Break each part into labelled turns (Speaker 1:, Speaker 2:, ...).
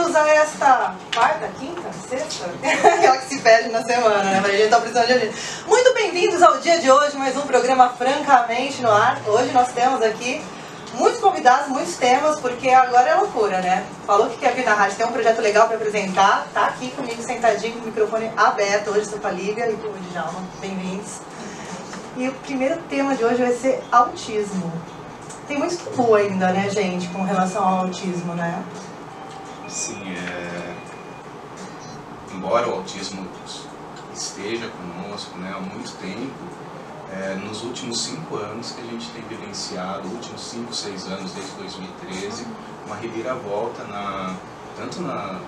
Speaker 1: bem-vindos a esta quarta, quinta, sexta? Aquela que se perde na semana, né? Mas a gente tá precisando de ajuda. Muito bem-vindos ao dia de hoje, mais um programa Francamente no Ar. Hoje nós temos aqui muitos convidados, muitos temas, porque agora é loucura, né? Falou que quer vir na rádio, tem um projeto legal para apresentar, tá aqui comigo sentadinho, com o microfone aberto. Hoje sou pra Lívia e pro Djalma. Bem-vindos. E o primeiro tema de hoje vai ser autismo. Tem muito tabu ainda, né, gente, com relação ao autismo, né?
Speaker 2: Sim, embora o autismo esteja conosco, né, há muito tempo, nos últimos 5 anos que a gente tem vivenciado, últimos 5, 6 anos, desde 2013, uma reviravolta tanto na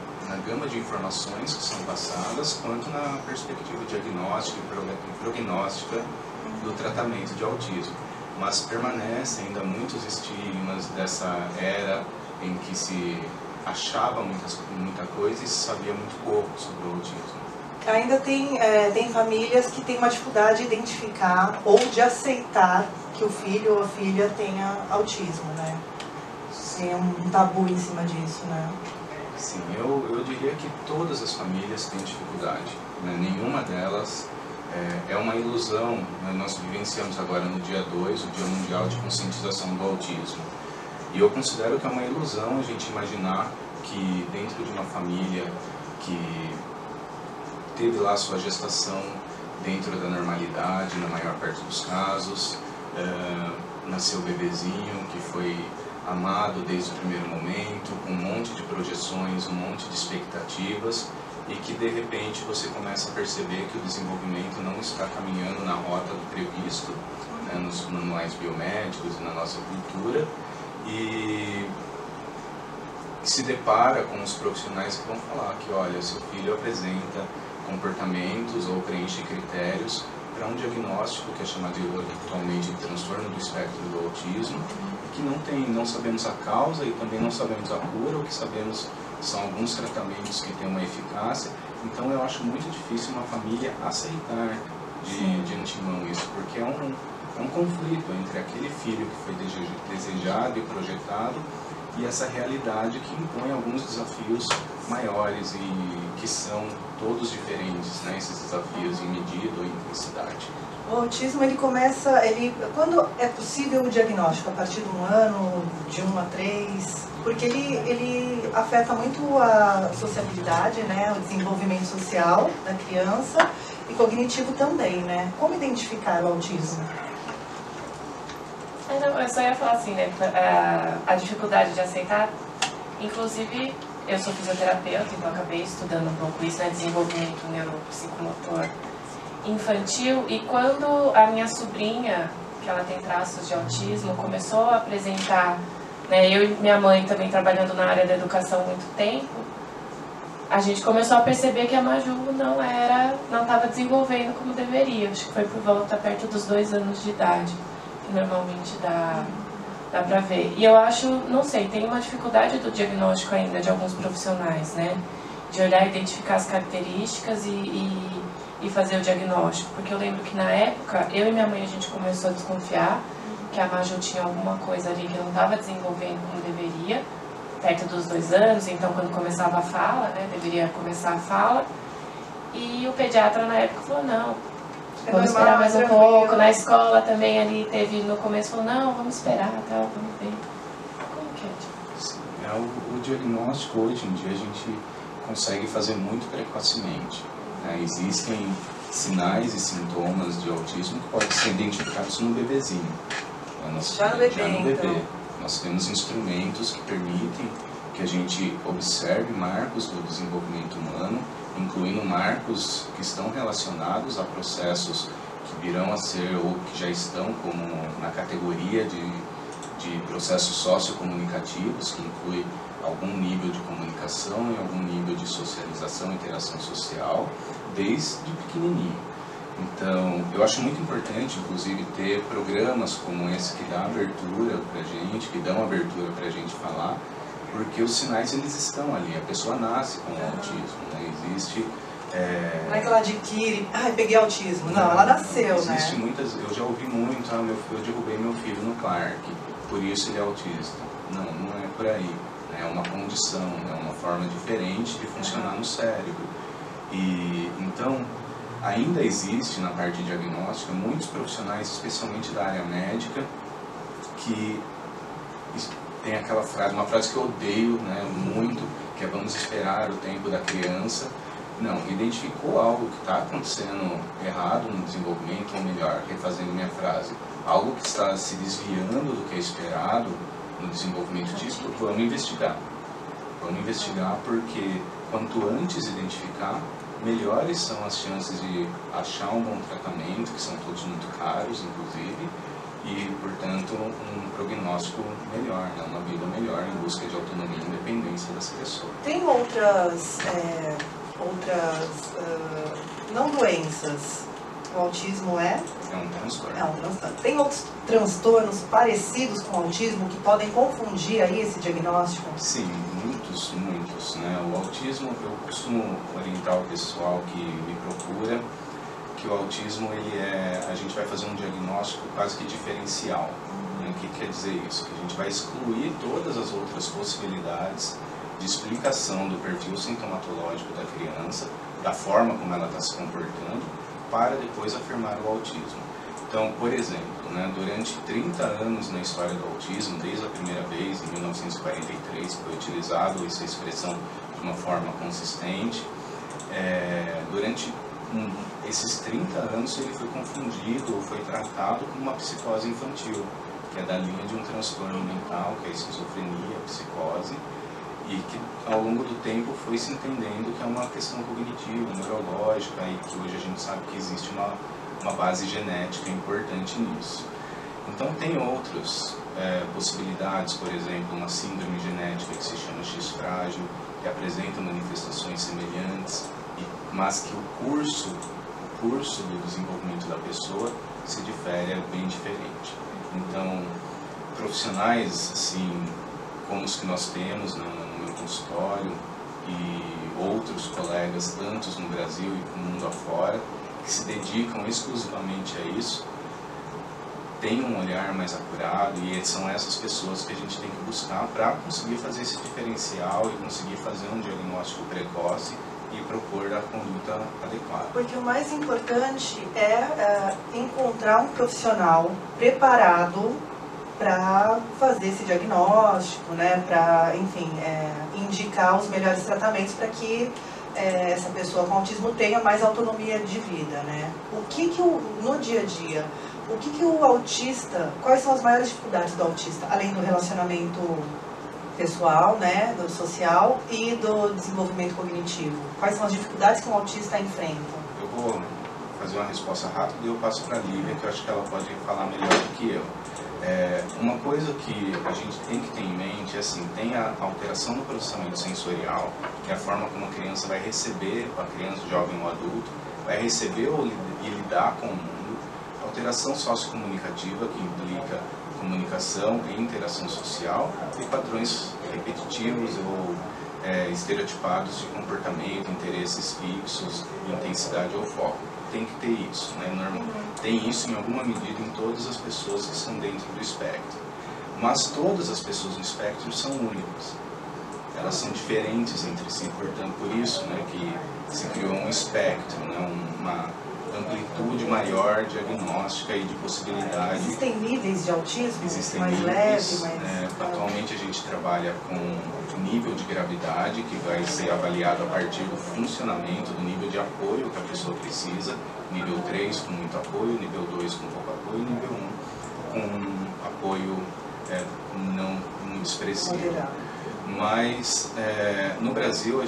Speaker 2: gama de informações que são passadas, quanto na perspectiva diagnóstica e prognóstica do tratamento de autismo. Mas permanecem ainda muitos estigmas dessa era em que se achava muita coisa e se sabia muito pouco sobre o autismo.
Speaker 1: Ainda tem famílias que têm uma dificuldade de identificar ou de aceitar que o filho ou a filha tenha autismo, né? Tem um tabu em cima disso, né?
Speaker 2: Sim, eu diria que todas as famílias têm dificuldade, né? Nenhuma delas é uma ilusão, né? Nós vivenciamos agora no dia 2, o Dia Mundial de Conscientização do Autismo. E eu considero que é uma ilusão a gente imaginar que dentro de uma família que teve lá sua gestação dentro da normalidade, na maior parte dos casos, nasceu bebezinho que foi amado desde o primeiro momento, com um monte de projeções, um monte de expectativas, e que de repente você começa a perceber que o desenvolvimento não está caminhando na rota do previsto, né, nos manuais biomédicos e na nossa cultura, e se depara com os profissionais que vão falar que, olha, seu filho apresenta comportamentos ou preenche critérios para um diagnóstico que é chamado atualmente de transtorno do espectro do autismo, que não sabemos a causa e também não sabemos a cura. O que sabemos são alguns tratamentos que têm uma eficácia. Então eu acho muito difícil uma família aceitar de antemão isso, porque é um conflito entre aquele filho que foi desejado e projetado e essa realidade que impõe alguns desafios maiores e que são todos diferentes, né, esses desafios em medida ou intensidade.
Speaker 1: O autismo, quando é possível o diagnóstico? A partir de 1 ano, de 1 a 3? Porque ele afeta muito a sociabilidade, né, o desenvolvimento social da criança e cognitivo também, né? Como identificar o autismo?
Speaker 3: Eu só ia falar assim, né, a dificuldade de aceitar, inclusive eu sou fisioterapeuta, então acabei estudando um pouco isso, né, desenvolvimento neuropsicomotor infantil, e quando a minha sobrinha, que ela tem traços de autismo, começou a apresentar, né, eu e minha mãe também trabalhando na área da educação há muito tempo, a gente começou a perceber que a Maju não estava desenvolvendo como deveria. Acho que foi por volta perto dos 2 anos de idade, que normalmente dá pra ver. E eu acho, não sei, tem uma dificuldade do diagnóstico ainda de alguns profissionais, né, de olhar e identificar as características e fazer o diagnóstico, porque eu lembro que na época, eu e minha mãe, a gente começou a desconfiar que a Maju tinha alguma coisa ali que não estava desenvolvendo como deveria, perto dos 2 anos, então quando começava a fala, né, deveria começar a fala, e o pediatra na época falou, não, vamos esperar mais um pouco. Na escola também ali teve, no começo falou, não, vamos esperar, tal, vamos ver. Como que é?
Speaker 2: Sim, o diagnóstico hoje em dia a gente consegue fazer muito precocemente. Existem sinais e sintomas de autismo que podem ser identificados no bebezinho.
Speaker 1: Já no bebê,
Speaker 2: então. Nós temos instrumentos que permitem que a gente observe marcos do desenvolvimento humano, incluindo marcos que estão relacionados a processos que virão a ser ou que já estão como na categoria de processos sociocomunicativos, que inclui algum nível de comunicação e algum nível de socialização, interação social, desde pequenininho. Então, eu acho muito importante, inclusive, ter programas como esse que dá abertura pra gente, que dão abertura pra gente falar, porque os sinais, eles estão ali. A pessoa nasce com autismo, né? Existe...
Speaker 1: Não é que ela adquire, peguei autismo. Não, ela nasceu,
Speaker 2: existe,
Speaker 1: né?
Speaker 2: Eu já ouvi muito, eu derrubei meu filho no Clark, por isso ele é autista. Não é por aí. É uma condição, é uma forma diferente de funcionar no cérebro. E então, ainda existe na parte diagnóstica muitos profissionais, especialmente da área médica, que tem aquela frase, uma frase que eu odeio, né, muito, que é vamos esperar o tempo da criança. Não, identificou algo que está acontecendo errado no desenvolvimento, ou melhor, refazendo minha frase, algo que está se desviando do que é esperado no desenvolvimento disso, vamos investigar. Vamos investigar porque quanto antes identificar, melhores são as chances de achar um bom tratamento, que são todos muito caros, inclusive, e, portanto, um prognóstico melhor, né? Uma vida melhor em busca de autonomia e independência dessa pessoa.
Speaker 1: Tem outras não doenças. O autismo é
Speaker 2: um transtorno.
Speaker 1: É um transtorno. Tem outros transtornos parecidos com o autismo que podem confundir aí esse diagnóstico?
Speaker 2: Sim, muitos, né? O autismo, eu costumo orientar o pessoal que me procura que o autismo, a gente vai fazer um diagnóstico quase que diferencial. Né? O que quer dizer isso? Que a gente vai excluir todas as outras possibilidades de explicação do perfil sintomatológico da criança, da forma como ela está se comportando, para depois afirmar o autismo. Então, por exemplo, né, durante 30 anos na história do autismo, desde a primeira vez, em 1943, foi utilizado essa expressão de uma forma consistente, durante esses 30 anos ele foi confundido ou foi tratado como uma psicose infantil, que é da linha de um transtorno mental, que é a esquizofrenia, a psicose, e que ao longo do tempo foi se entendendo que é uma questão cognitiva, neurológica, e que hoje a gente sabe que existe uma base genética importante nisso. Então tem outras possibilidades, por exemplo, uma síndrome genética que se chama X frágil, que apresenta manifestações semelhantes, mas que o curso do desenvolvimento da pessoa se difere, é bem diferente. Então, profissionais assim, como os que nós temos no meu consultório e outros colegas, tantos no Brasil e no mundo afora, que se dedicam exclusivamente a isso, têm um olhar mais acurado, e são essas pessoas que a gente tem que buscar para conseguir fazer esse diferencial e conseguir fazer um diagnóstico precoce e propor a conduta adequada.
Speaker 1: Porque o mais importante é encontrar um profissional preparado para fazer esse diagnóstico, né, para, enfim, indicar os melhores tratamentos para que essa pessoa com autismo tenha mais autonomia de vida, né? No dia a dia, o que o autista, quais são as maiores dificuldades do autista, além do relacionamento pessoal, né, do social e do desenvolvimento cognitivo? Quais são as dificuldades que um autista enfrenta?
Speaker 2: Eu vou fazer uma resposta rápida e eu passo para a Lívia, que eu acho que ela pode falar melhor do que eu. Uma coisa que a gente tem que ter em mente é assim, tem a alteração no processamento sensorial, que é a forma como a criança vai receber, a criança, o jovem ou adulto, vai receber e lidar com o mundo, alteração sociocomunicativa, que implica comunicação e interação social, e padrões repetitivos ou estereotipados de comportamento, interesses fixos, intensidade ou foco. Tem que ter isso, né? Tem isso em alguma medida em todas as pessoas que estão dentro do espectro. Mas todas as pessoas no espectro são únicas. Elas são diferentes entre si, portanto, por isso, né, que se criou um espectro, né, uma amplitude maior diagnóstica e de possibilidade.
Speaker 1: Existem níveis de autismo?
Speaker 2: Existem
Speaker 1: mais
Speaker 2: níveis,
Speaker 1: leve, mais...
Speaker 2: Atualmente a gente trabalha com nível de gravidade, que vai ser avaliado a partir do funcionamento, do nível de apoio que a pessoa precisa, nível 3 com muito apoio, nível 2 com pouco apoio, nível 1 com apoio não muito expressivo. Mas no Brasil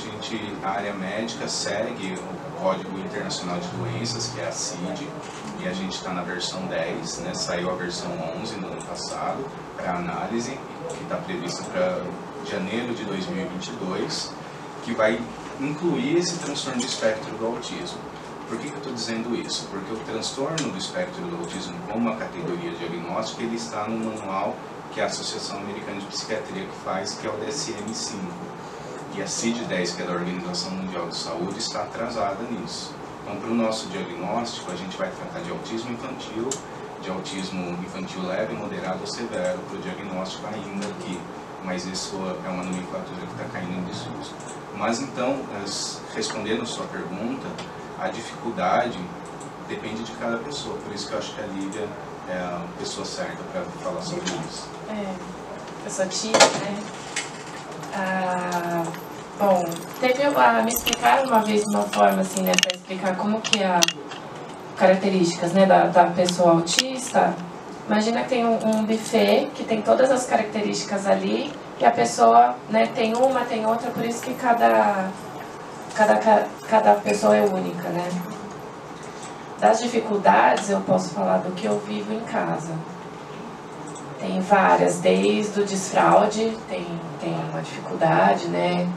Speaker 2: a área médica segue o Código Internacional de Doenças, que é a CID, e a gente está na versão 10, né? Saiu a versão 11 no ano passado para análise, que está prevista para janeiro de 2022, que vai incluir esse transtorno do espectro do autismo. Por que eu estou dizendo isso? Porque o transtorno do espectro do autismo, como uma categoria diagnóstica, ele está no manual que a Associação Americana de Psiquiatria que faz, que é o DSM-5. E a CID-10, que é da Organização Mundial de Saúde, está atrasada nisso. Então, para o nosso diagnóstico, a gente vai tratar de autismo infantil leve, moderado ou severo, para o diagnóstico ainda que mas isso é uma nomenclatura que está caindo em desuso. Mas então, respondendo a sua pergunta, a dificuldade depende de cada pessoa, por isso que eu acho que a Lívia é a pessoa certa para falar sobre isso.
Speaker 3: Eu sou tia, né? Bom, me explicaram uma vez de uma forma assim, né, para explicar como que é características, né, da pessoa autista. Imagina que tem um buffet que tem todas as características ali e a pessoa, né, tem uma, tem outra, por isso que cada pessoa é única, né? Das dificuldades eu posso falar do que eu vivo em casa. Tem várias, desde o desfraude, tem uma dificuldade, né?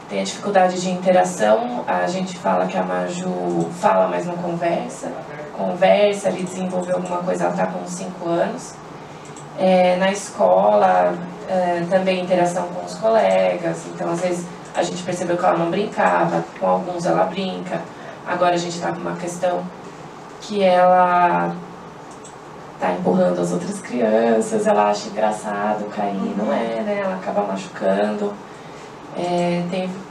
Speaker 3: Tem a dificuldade de interação, a gente fala que a Maju fala, mas não conversa. Conversa, ele desenvolveu alguma coisa, ela está com uns 5 anos. Na escola, também interação com os colegas, então às vezes a gente percebeu que ela não brincava, com alguns ela brinca. Agora a gente está com uma questão que ela tá empurrando as outras crianças, ela acha engraçado cair, não é, né? Ela acaba machucando.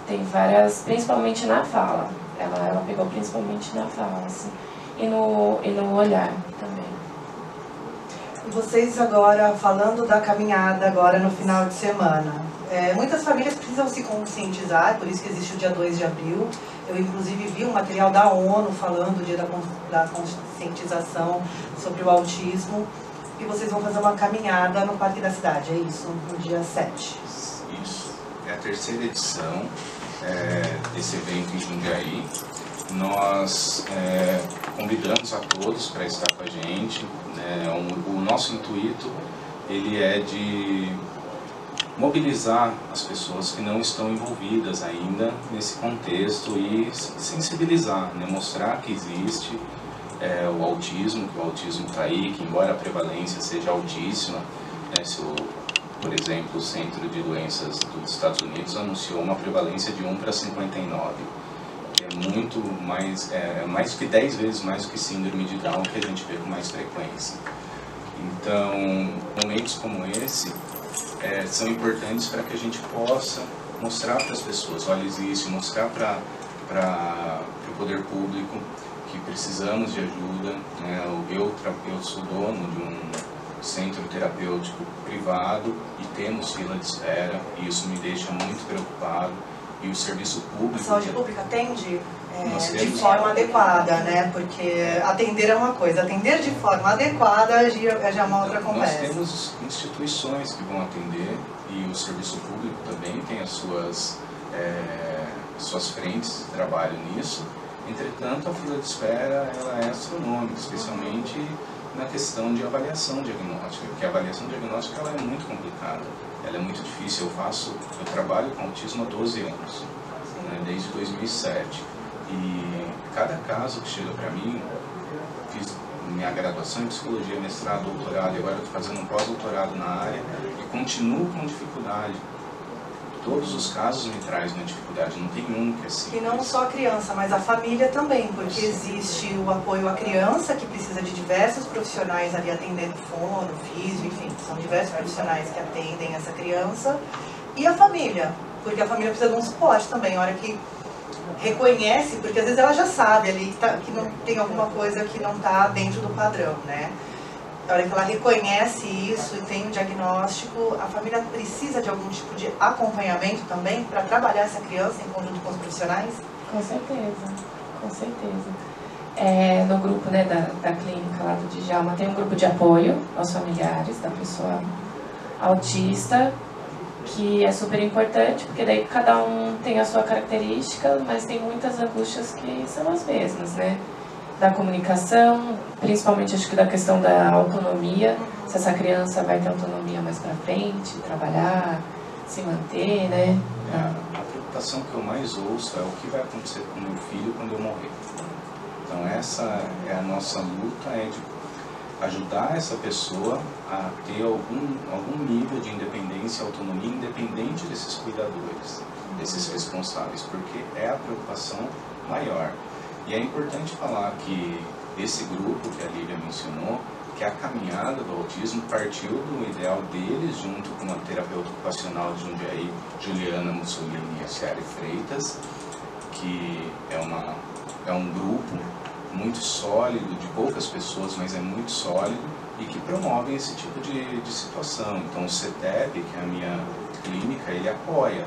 Speaker 3: Tem várias, principalmente na fala. Ela pegou principalmente na fala, assim. E no olhar também.
Speaker 1: E vocês agora, falando da caminhada agora no final de semana, muitas famílias precisam se conscientizar, por isso que existe o dia 2 de abril. Eu, inclusive, vi um material da ONU falando do dia da conscientização sobre o autismo. E vocês vão fazer uma caminhada no Parque da Cidade, é isso? No dia 7.
Speaker 2: Isso. É a 3ª edição desse evento em Jundiaí. Nós convidamos a todos para estar com a gente. O nosso intuito ele é de mobilizar as pessoas que não estão envolvidas ainda nesse contexto e sensibilizar, né? Mostrar que existe o autismo, que o autismo está aí, que embora a prevalência seja altíssima, né? Por exemplo, o Centro de Doenças dos Estados Unidos anunciou uma prevalência de 1 para 59. É muito mais, mais que 10 vezes mais do que síndrome de Down, que a gente vê com mais frequência. Então, momentos como esse são importantes para que a gente possa mostrar para as pessoas, olha, existe, mostrar para o poder público que precisamos de ajuda, né? Eu sou dono de um centro terapêutico privado e temos fila de espera, e isso me deixa muito preocupado. E o serviço público...
Speaker 1: A saúde pública atende de forma adequada, né? Porque atender é uma coisa, atender de forma adequada já é uma outra conversa.
Speaker 2: Nós temos instituições que vão atender e o serviço público também tem as suas frentes de trabalho nisso. Entretanto, a fila de espera ela é astronômica, especialmente na questão de avaliação diagnóstica, porque a avaliação diagnóstica ela é muito complicada. Ela é muito difícil. Eu trabalho com autismo há 12 anos, né, desde 2007. E cada caso que chega para mim, fiz minha graduação em psicologia, mestrado, doutorado, e agora estou fazendo um pós-doutorado na área e continuo com dificuldade. Todos os casos me trazem uma dificuldade, não tem um que é simples.
Speaker 1: E não só a criança, mas a família também, porque existe o apoio à criança, que precisa de diversos profissionais ali atendendo fono, físio, enfim, são diversos profissionais que atendem essa criança, e a família, porque a família precisa de um suporte também, a hora que reconhece, porque às vezes ela já sabe ali que não tem alguma coisa que não está dentro do padrão, né? A hora que ela reconhece isso e tem um diagnóstico, a família precisa de algum tipo de acompanhamento também para trabalhar essa criança em conjunto com os profissionais?
Speaker 3: Com certeza, com certeza. No grupo, né, da clínica lá do Djalma tem um grupo de apoio aos familiares da pessoa autista, que é super importante, porque daí cada um tem a sua característica, mas tem muitas angústias que são as mesmas, né? Da comunicação, principalmente acho que da questão da autonomia, se essa criança vai ter autonomia mais para frente, trabalhar, se manter, né?
Speaker 2: A preocupação que eu mais ouço é o que vai acontecer com meu filho quando eu morrer. Então essa é a nossa luta, é de ajudar essa pessoa a ter algum nível de independência e autonomia independente desses cuidadores, desses responsáveis, porque é a preocupação maior. E é importante falar que esse grupo que a Lívia mencionou, que a caminhada do autismo partiu do ideal deles, junto com a terapeuta ocupacional de Jundiaí, Juliana Mussolini e a Ciara Freitas, que é um grupo muito sólido, de poucas pessoas, mas é muito sólido, e que promovem esse tipo de situação. Então o CETEP, que é a minha clínica, ele apoia,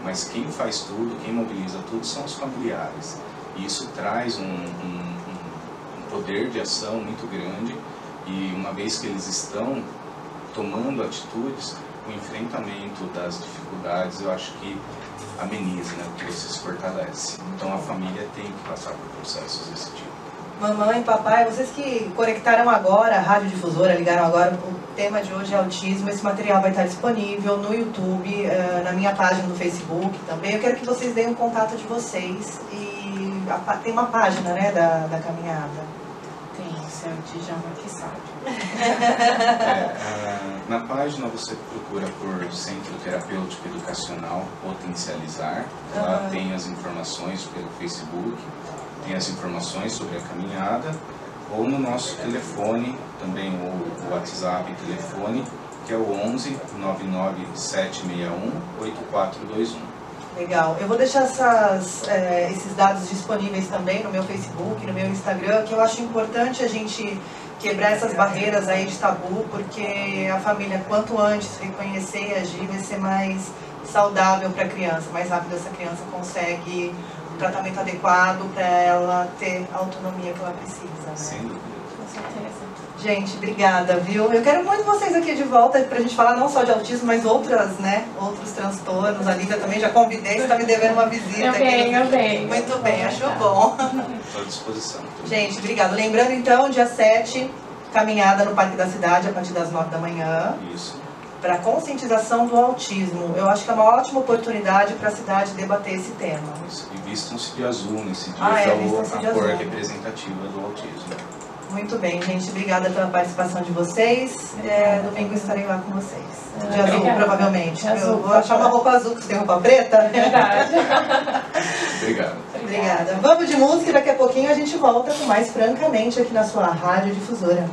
Speaker 2: mas quem faz tudo, quem mobiliza tudo são os familiares. E isso traz um poder de ação muito grande, e uma vez que eles estão tomando atitudes, o enfrentamento das dificuldades, eu acho que ameniza, né? Porque você se fortalece. Então a família tem que passar por processos desse tipo.
Speaker 1: Mamãe, papai, vocês que conectaram agora a Rádio Difusora, ligaram agora, o tema de hoje é autismo. Esse material vai estar disponível no YouTube, na minha página do Facebook também. Eu quero que vocês deem o contato de vocês. E tem uma página, né, da caminhada.
Speaker 3: Tem, o seu Djalma que sabe.
Speaker 2: Na página você procura por Centro Terapêutico Educacional Potencializar. Lá tem as informações pelo Facebook, tem as informações sobre a caminhada, ou no nosso telefone, também o WhatsApp e telefone, que é o 11 99 761 8421.
Speaker 1: Legal. Eu vou deixar esses dados disponíveis também no meu Facebook, no meu Instagram, que eu acho importante a gente quebrar essas barreiras aí de tabu, porque a família, quanto antes reconhecer e agir, vai ser mais saudável para a criança, mais rápido essa criança consegue um tratamento adequado para ela ter a autonomia que ela precisa, né?
Speaker 2: Sem dúvida.
Speaker 3: Com certeza.
Speaker 1: Gente, obrigada, viu? Eu quero muito vocês aqui de volta pra gente falar não só de autismo, mas outros transtornos. A Lívia também já convidei, você tá me devendo uma visita.
Speaker 3: Eu venho.
Speaker 1: Muito bem, achou bom.
Speaker 2: Estou à disposição.
Speaker 1: Gente, obrigada. Lembrando então, dia 7, caminhada no Parque da Cidade, a partir das 9 da manhã.
Speaker 2: Isso.
Speaker 1: Para conscientização do autismo. Eu acho que é uma ótima oportunidade para a cidade debater esse tema.
Speaker 2: Isso. E vistam-se de azul nesse dia,
Speaker 1: vistam-se de
Speaker 2: a cor
Speaker 1: azul.
Speaker 2: representativa do autismo.
Speaker 1: Muito bem, gente. Obrigada pela participação de vocês. Domingo estarei lá com vocês. De azul,
Speaker 3: Obrigada.
Speaker 1: provavelmente.
Speaker 3: De azul,
Speaker 1: Eu vou achar uma roupa azul, porque você tem roupa preta.
Speaker 3: Verdade.
Speaker 2: Obrigado.
Speaker 1: Obrigada. Vamos de música e daqui a pouquinho a gente volta com mais Francamente aqui na sua Rádio Difusora.